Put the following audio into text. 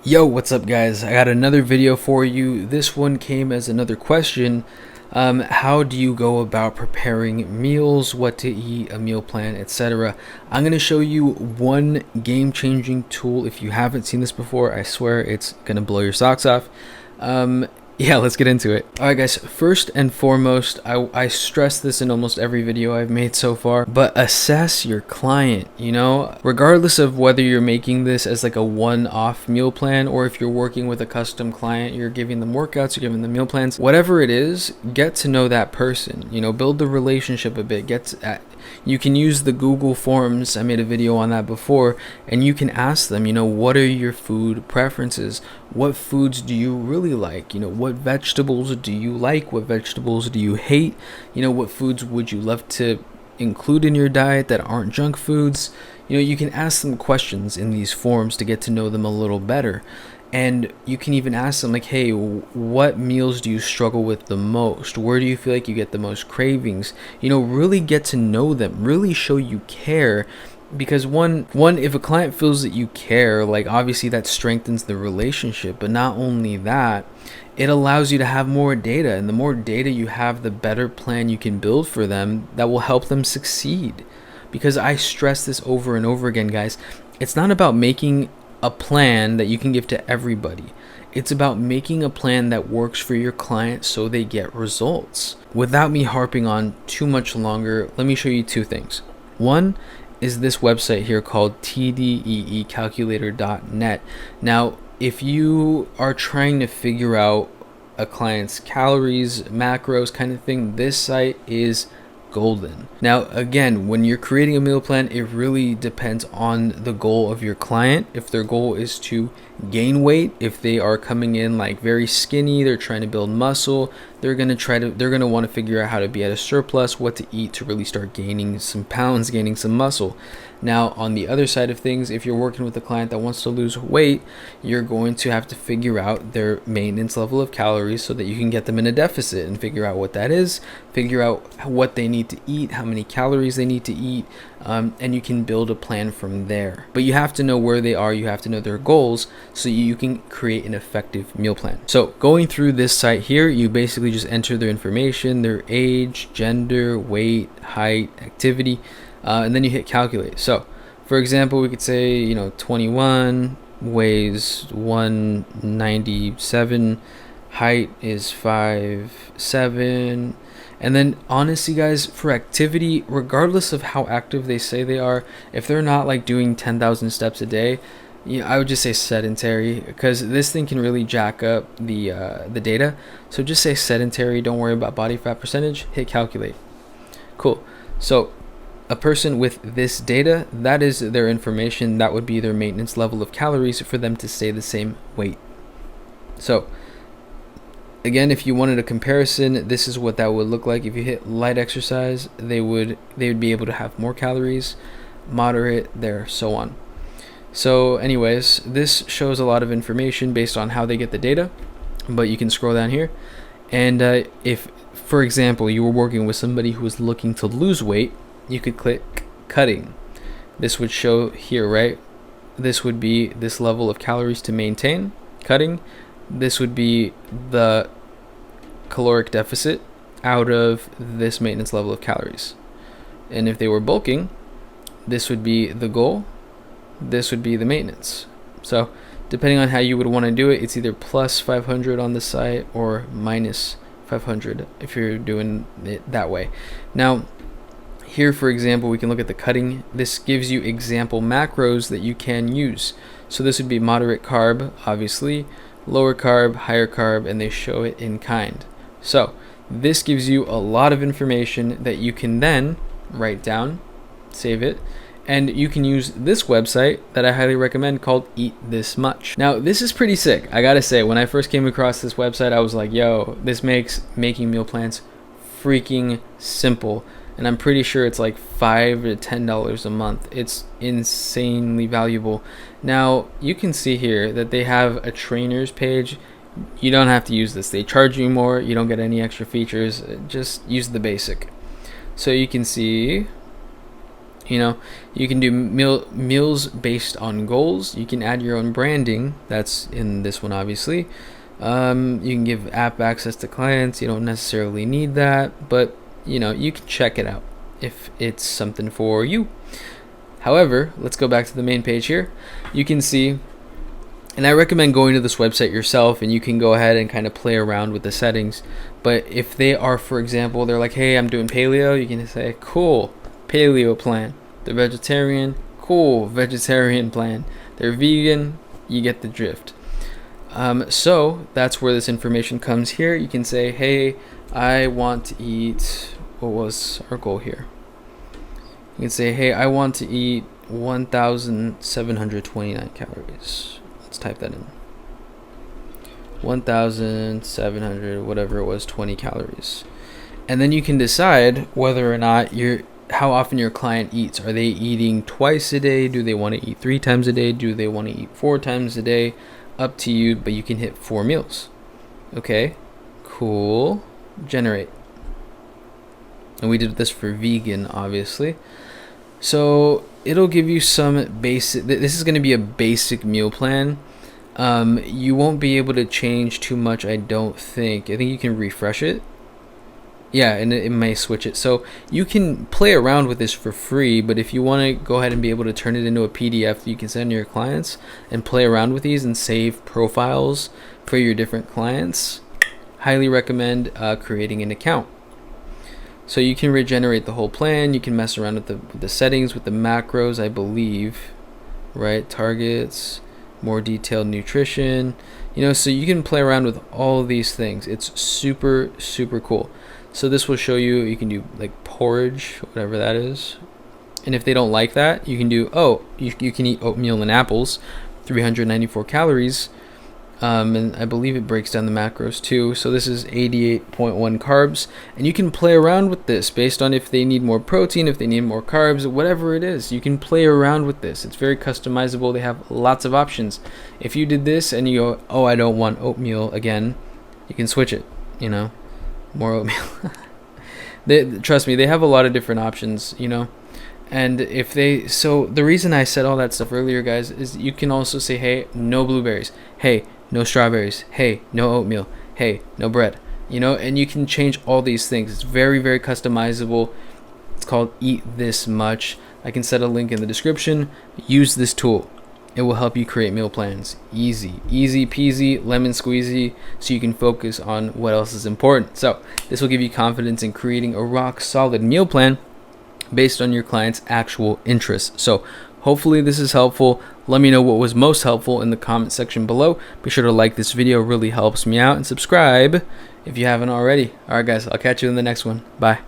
Yo, what's up guys? I got another video for you. This one came as another question. How do you go about preparing meals, what to eat, a meal plan, etc. I'm going to show you one game-changing tool. If you haven't seen this before, I swear it's going to blow your socks off. Yeah, let's get into it. Alright guys, first and foremost, I stress this in almost every video I've made so far, but assess your client, regardless of whether you're making this as like a one-off meal plan or if you're working with a custom client, you're giving them workouts, you're giving them meal plans, whatever it is, get to know that person, build the relationship a bit, you can use the Google Forms. I made a video on that before, and you can ask them, what are your food preferences? What foods do you really like? What vegetables do you like? What vegetables do you hate? What foods would you love to include in your diet that aren't junk foods? You can ask them questions in these forms to get to know them a little better. And you can even ask them like, hey, what meals do you struggle with the most? Where do you feel like you get the most cravings? Really get to know them, really show you care. Because one, if a client feels that you care, like obviously that strengthens the relationship. But not only that, it allows you to have more data. And the more data you have, the better plan you can build for them that will help them succeed. Because I stress this over and over again, guys. It's not about making a plan that you can give to everybody. It's about making a plan that works for your client so they get results. Without me harping on too much longer, let me show you two things. One is this website here called tdeecalculator.net. Now, if you are trying to figure out a client's calories, macros kind of thing, this site is golden. Now again, when you're creating a meal plan, it really depends on the goal of your client. If their goal is to gain weight, if they are coming in like very skinny, they're trying to build muscle, they're going to want to figure out how to be at a surplus, what to eat to really start gaining some pounds, gaining some muscle. Now on the other side of things, if you're working with a client that wants to lose weight, you're going to have to figure out their maintenance level of calories so that you can get them in a deficit and figure out what that is, figure out what they need to eat, how many calories they need to eat, and you can build a plan from there. But you have to know where they are, you have to know their goals so you can create an effective meal plan. So going through this site here, you basically just enter their information, their age, gender, weight, height, activity, and then you hit calculate. So for example, we could say 21, weighs 197, height is 5'7", and then honestly guys, for activity, regardless of how active they say they are, if they're not like doing 10,000 steps a day, I would just say sedentary, because this thing can really jack up the data. So just say sedentary, don't worry about body fat percentage, hit calculate. Cool. So a person with this data, that is their information, that would be their maintenance level of calories for them to stay the same weight. So again, if you wanted a comparison, this is what that would look like. If you hit light exercise, they would be able to have more calories, moderate, there, so on. So anyways, this shows a lot of information based on how they get the data, but you can scroll down here. And if, for example, you were working with somebody who was looking to lose weight, you could click cutting. This would show here, right? This would be this level of calories to maintain, cutting. This would be the caloric deficit out of this maintenance level of calories. And if they were bulking, this would be the goal, this would be the maintenance. So depending on how you would want to do it, it's either plus 500 on the site or minus 500 if you're doing it that way. Now here, for example, we can look at the cutting. This gives you example macros that you can use. So this would be moderate carb, obviously, lower carb, higher carb, and they show it in kind. So this gives you a lot of information that you can then write down, save it, and you can use this website that I highly recommend called Eat This Much. Now this is pretty sick. I gotta say, when I first came across this website, I was like, yo, this makes making meal plans freaking simple. And I'm pretty sure it's like $5 to $10 a month. It's insanely valuable. Now you can see here that they have a trainers page. You don't have to use this. They charge you more. You don't get any extra features. Just use the basic. So you can see You know, you can do meals based on goals. You can add your own branding. That's in this one, obviously. You can give app access to clients. You don't necessarily need that, but you know, you can check it out if it's something for you. However, let's go back to the main page here. You can see, and I recommend going to this website yourself, and you can go ahead and kind of play around with the settings. But if they are, for example, they're like, hey, I'm doing paleo, you can say, cool, paleo plan. They're vegetarian, cool, vegetarian plan. They're vegan, you get the drift. So that's where this information comes here. You can say, hey, I want to eat, what was our goal here? You can say, hey, I want to eat 1,729 calories. Let's type that in. 1,700, whatever it was, 20 calories. And then you can decide whether or not how often your client eats. Are they eating twice a day? Do they want to eat 3 times a day? Do they want to eat 4 times a day? Up to you, but you can hit 4 meals. Okay, cool. Generate. And we did this for vegan, obviously. So it'll give you some basic, this is going to be a basic meal plan. You won't be able to change too much, I don't think. I think you can refresh it. Yeah, and it may switch it. So you can play around with this for free, but if you want to go ahead and be able to turn it into a PDF you can send to your clients and play around with these and save profiles for your different clients, highly recommend creating an account. So you can regenerate the whole plan. You can mess around with the settings, with the macros, I believe, right? Targets, more detailed nutrition, you know, so you can play around with all of these things. It's super, super cool. So this will show you can do like porridge, whatever that is. And if they don't like that, you can do, you can eat oatmeal and apples, 394 calories. And I believe it breaks down the macros too. So this is 88.1 carbs. And you can play around with this based on if they need more protein, if they need more carbs, whatever it is. You can play around with this. It's very customizable. They have lots of options. If you did this and you go, oh, I don't want oatmeal again, you can switch it, you know. More oatmeal. Trust me, they have a lot of different options, you know. And if so the reason I said all that stuff earlier, guys, is you can also say, hey, no blueberries, hey, no strawberries, hey, no oatmeal, hey, no bread, you know. And you can change all these things. It's very, very customizable. It's called Eat This Much. I can set a link in the description. Use this tool. It will help you create meal plans. Easy peasy, lemon squeezy, so you can focus on what else is important. So this will give you confidence in creating a rock solid meal plan based on your client's actual interests. So hopefully this is helpful. Let me know what was most helpful in the comment section below. Be sure to like this video, really helps me out, and subscribe if you haven't already. All right, guys, I'll catch you in the next one. Bye.